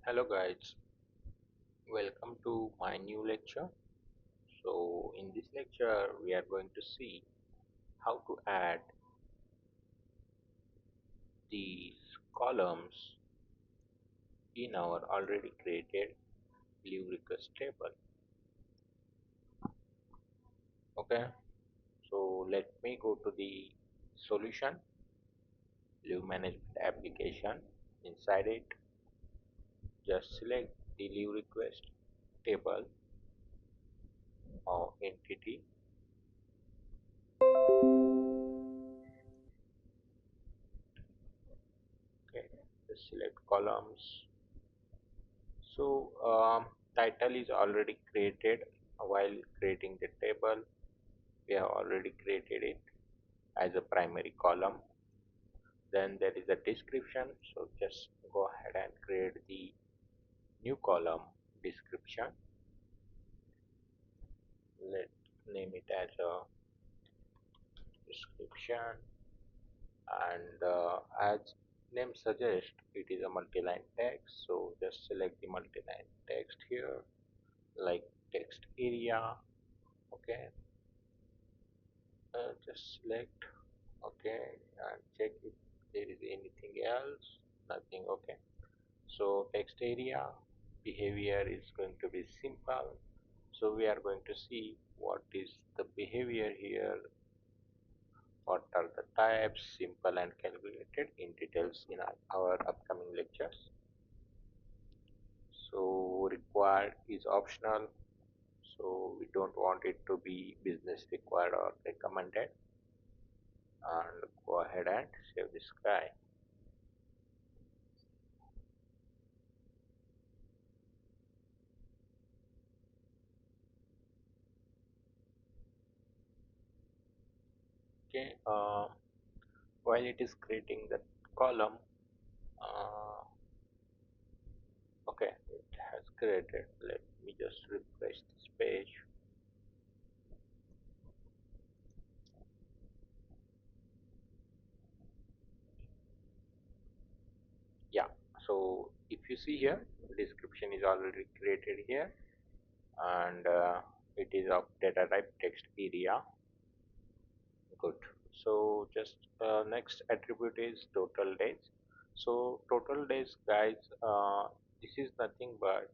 Hello guys, welcome to my new lecture. So in this lecture we are going to see how to add these columns in our already created leave request table. Okay, so let me go to the solution leave management application. Inside it, just select the leave request table or entity. Okay, just select columns. So title is already created while creating the table. We have already created it as a primary column. Then there is a description. So just go ahead and create the new column description. Let's name it as a description and as name suggests it is a multi-line text. So just select the multi-line text here like text area. Okay, just select okay and check if there is anything else. Nothing. Okay, so text area behavior is going to be simple. So we are going to see what is the behavior here, what are the types, simple and calculated, in details in our upcoming lectures. So required is optional, so we don't want it to be business required or recommended. And go ahead and save this guy. Okay, while it is creating the column, uh, okay, it has created. Let me just refresh this page. Yeah, so if you see here, description is already created here, and it is of data type text area. Good. So just next attribute is total days. So total days, guys, this is nothing but,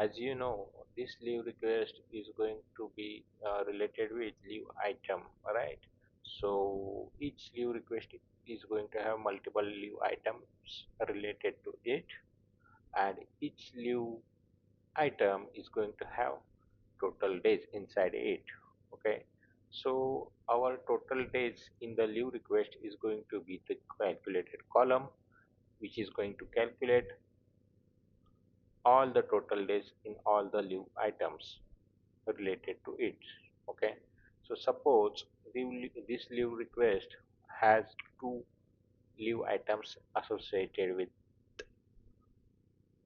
as you know, this leave request is going to be related with leave item, right? So each leave request is going to have multiple leave items related to it, and each leave item is going to have total days inside it. Okay, so our total days in the leave request is going to be the calculated column, which is going to calculate all the total days in all the leave items related to it. Okay, so suppose this leave request has two leave items associated with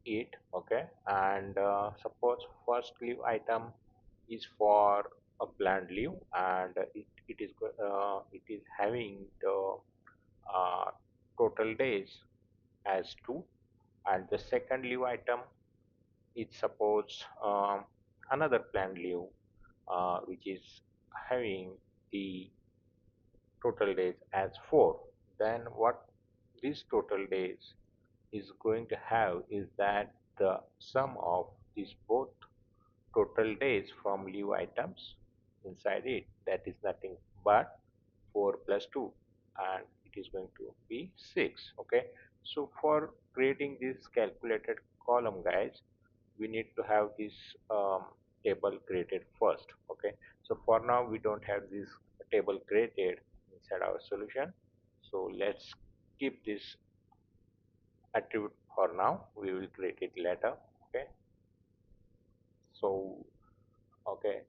it. Okay, and suppose first leave item is for a planned leave, and it is having the uh, total days as 2, and the second leave item is suppose another planned leave which is having the total days as 4. Then what this total days is going to have is that the sum of these both total days from leave items inside it, that is nothing but 4 plus 2, and it is going to be 6. Okay, so for creating this calculated column, guys, we need to have this table created first. Okay, so for now we don't have this table created inside our solution, so let's keep this attribute for now. We will create it later. Okay, so okay,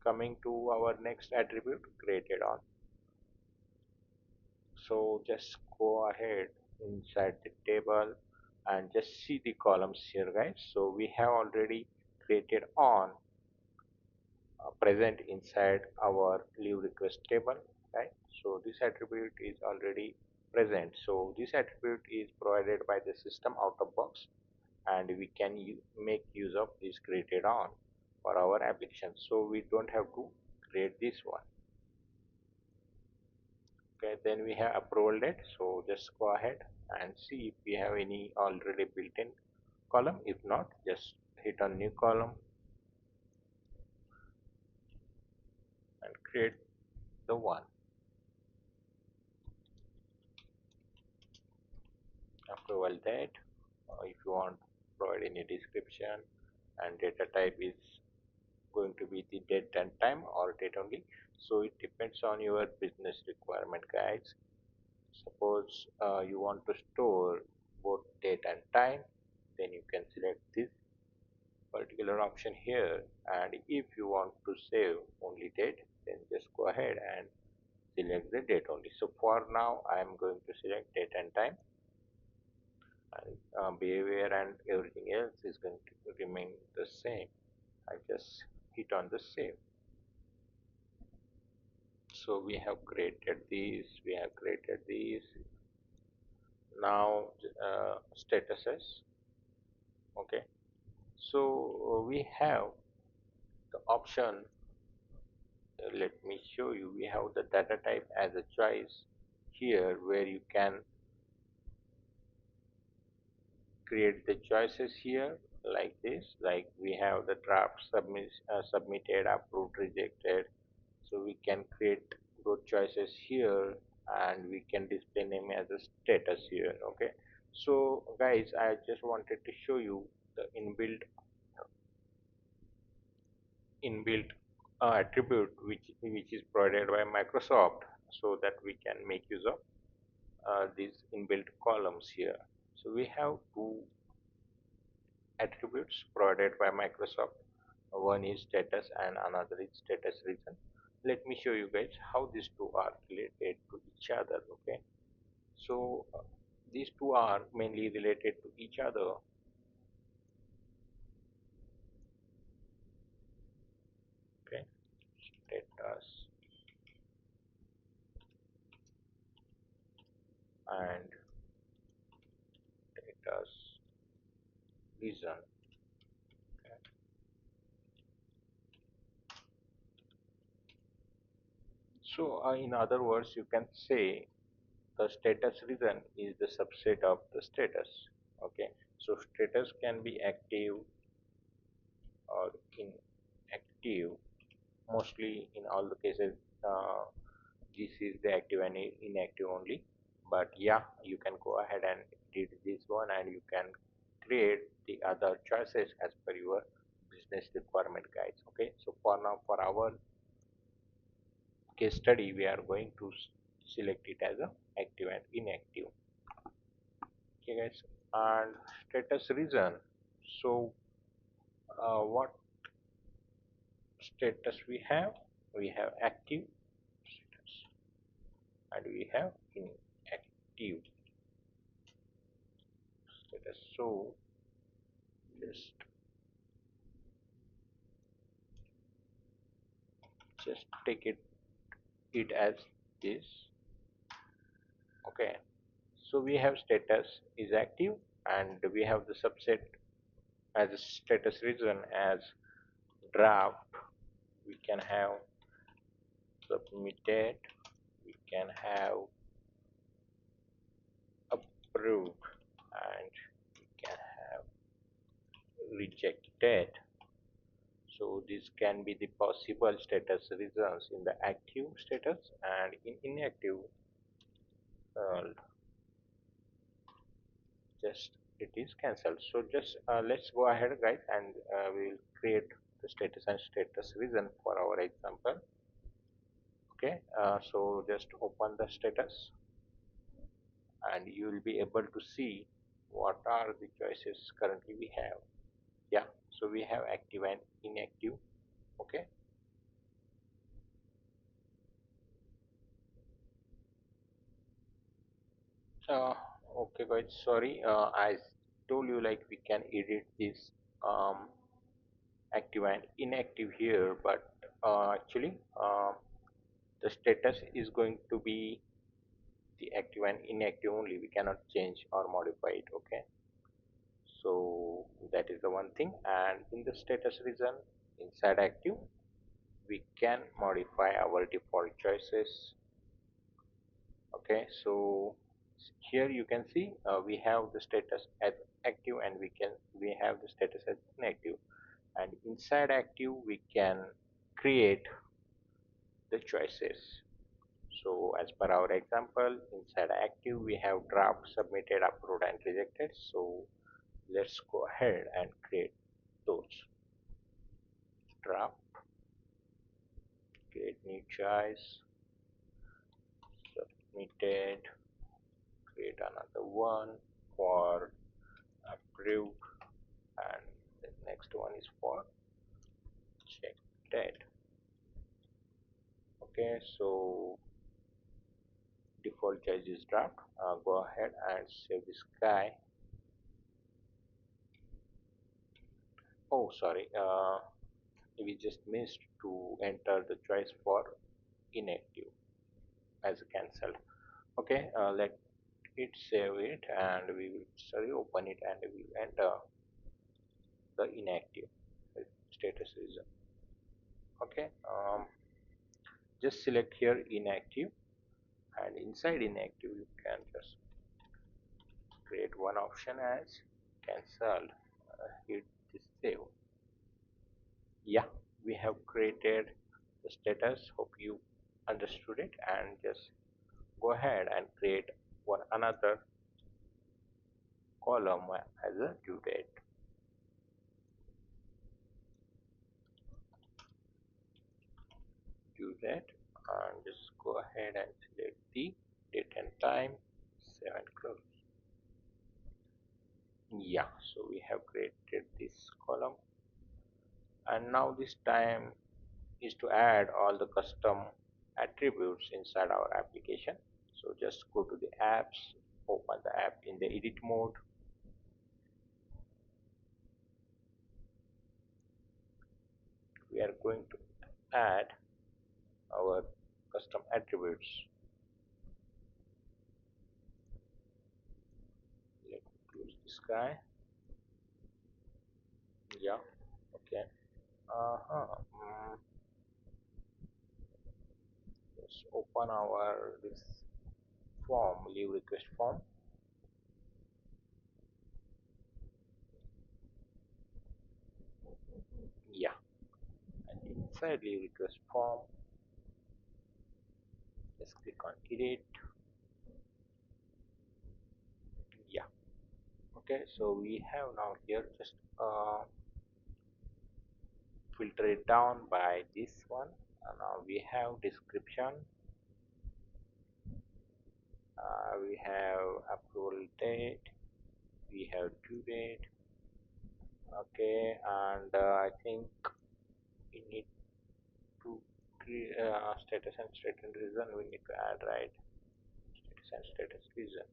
coming to our next attribute created on. So just go ahead inside the table and just see the columns here, guys. So we have already created on present inside our leave request table, right? So this attribute is already present. So this attribute is provided by the system out of box, and we can make use of this created on for our application. So we don't have to create this one. Okay, then we have approval date. So just go ahead and see if we have any already built-in column. If not, just hit on new column and create the one. Approval date. If you want to provide any description, and data type is going to be the date and time or date only. So it depends on your business requirement, guys. Suppose you want to store both date and time, then you can select this particular option here. And if you want to save only date, then just go ahead and select the date only. So for now I am going to select date and time, and behavior and everything else is going to remain the same. I just hit on the save. So we have created these, we have created these. Now statuses. Okay, so we have the option, let me show you. We have the data type as a choice here, where you can create the choices here like this. Like we have the draft submitted, approved, rejected. So we can create those choices here, and we can display name as a status here. Okay, so guys, I just wanted to show you the inbuilt attribute which is provided by Microsoft, so that we can make use of these inbuilt columns here. So we have two attributes provided by Microsoft. One is status and another is status reason. Let me show you guys how these two are related to each other. Okay, so these two are mainly related to each other. Okay, status and status reason. Okay. So in other words, you can say the status reason is the subset of the status. Okay, so status can be active or inactive. Mostly in all the cases, this is the active and inactive only. But yeah, you can go ahead and did this one, and you can create the other choices as per your business requirement, guys. Okay, so for now, for our case study, we are going to select it as a active and inactive. Okay, guys, and status reason. So what status we have? We have active status and we have inactive status. So just take it as this. Okay, so we have status is active, and we have the subset as a status reason as draft. We can have submitted, we can have approved, and we can have rejected. So this can be the possible status reasons in the active status, and in inactive, uh, just it is cancelled. So just let's go ahead, guys, and we will create the status and status reason for our example. Okay, so just open the status, and you will be able to see what are the choices currently we have. Yeah, so we have active and inactive. Okay, uh, okay guys, sorry, I told you like we can edit this um, active and inactive here, but actually the status is going to be the active and inactive only, we cannot change or modify it. Okay, so that is the one thing. And in the status region inside active, we can modify our default choices. Okay, so here you can see we have the status as active, and we have the status as inactive. And inside active we can create the choices. So as per our example, inside active we have draft, submitted, approved and rejected. So let's go ahead and create those. Draft, create new choice, submitted, create another one for approved, and the next one is for checked. Okay, so default choice is draft. Go ahead and save this guy. Oh, sorry, we just missed to enter the choice for inactive as cancelled. Okay, let it save it, and we will sorry open it, and we will enter the inactive status is okay. Just select here inactive, and inside inactive you can just create one option as cancelled. Hit this save. Yeah, we have created the status. Hope you understood it, and just go ahead and create one another column as a due date. Due date, and just go ahead and select the date and time, save and close. Yeah, so we have created this column, and now this time is to add all the custom attributes inside our application. So just go to the apps, open the app in the edit mode. We are going to add our custom attributes. Let's close this guy. Yeah, okay. Let's open our this form, leave request form. Yeah, and inside leave request form, just click on edit. Yeah, okay. So we have now here just filter it down by this one. And now we have description, we have approval date, we have due date. Okay, and I think we need to create status and status reason. We need to add, right? Status and status reason.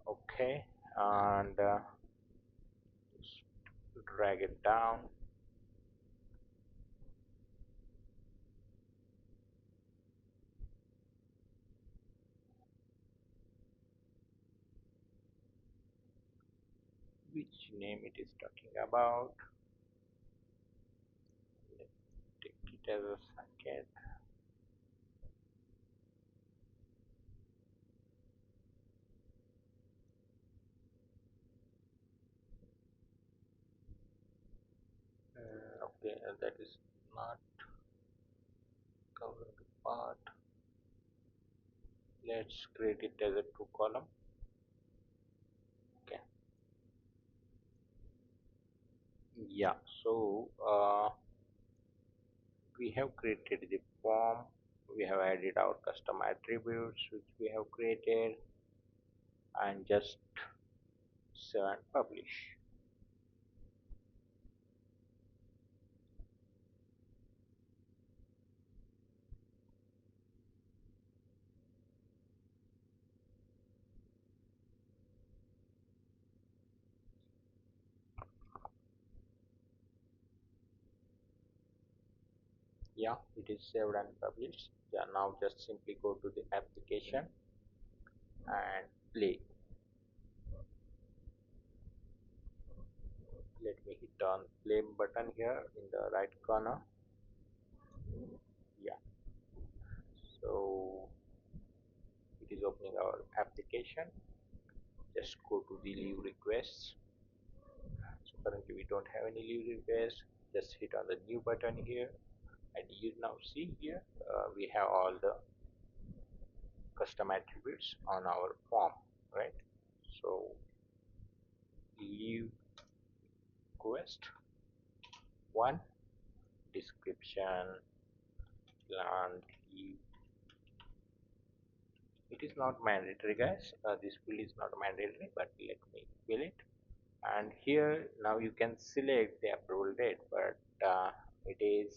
Okay, and just drag it down. Which name it is talking about? Let's take it as a second. Okay, that is not covering the part. Let's create it as a two column. Okay. Yeah. So we have created the form. We have added our custom attributes which we have created, and just save and publish. Yeah, it is saved and published. Yeah, now just simply go to the application and play. Let me hit on play button here in the right corner. Yeah, so it is opening our application. Just go to the leave requests. So currently we don't have any leave requests. Just hit on the new button here, and you now see here we have all the custom attributes on our form, right? So leave request one, description, plant leave. It is not mandatory, guys. This field is not mandatory, but let me fill it. And here now you can select the approval date, but it is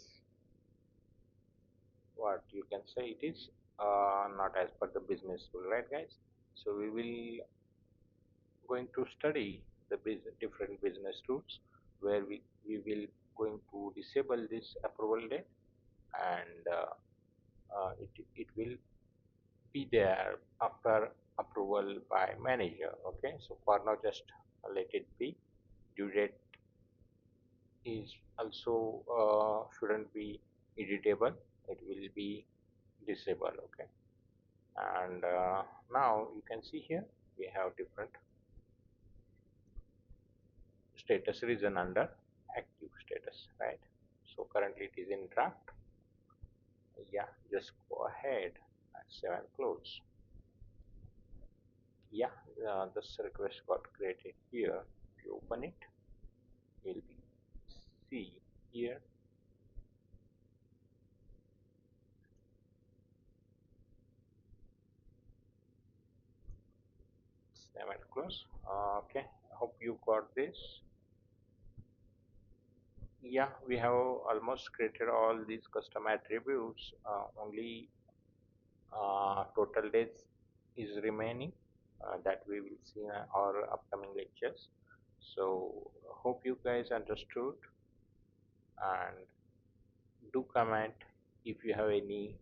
what you can say, it is not as per the business rule, right, guys? So we will going to study the different business rules where we will going to disable this approval date, and it will be there after approval by manager. Okay, so for now just let it be. Due date is also shouldn't be editable, it will be disabled. Okay, and now you can see here we have different status region under active status, right? So currently it is in draft. Yeah, just go ahead and save and close. Yeah, this request got created here. If you open it, you'll be see here. Save and close. Okay, hope you got this. Yeah, we have almost created all these custom attributes. Only total days is remaining, that we will see in our upcoming lectures. So hope you guys understood, and do comment if you have any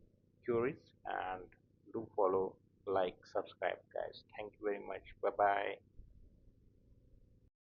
queries, and do follow, like, subscribe, guys. Thank you very much. Bye bye.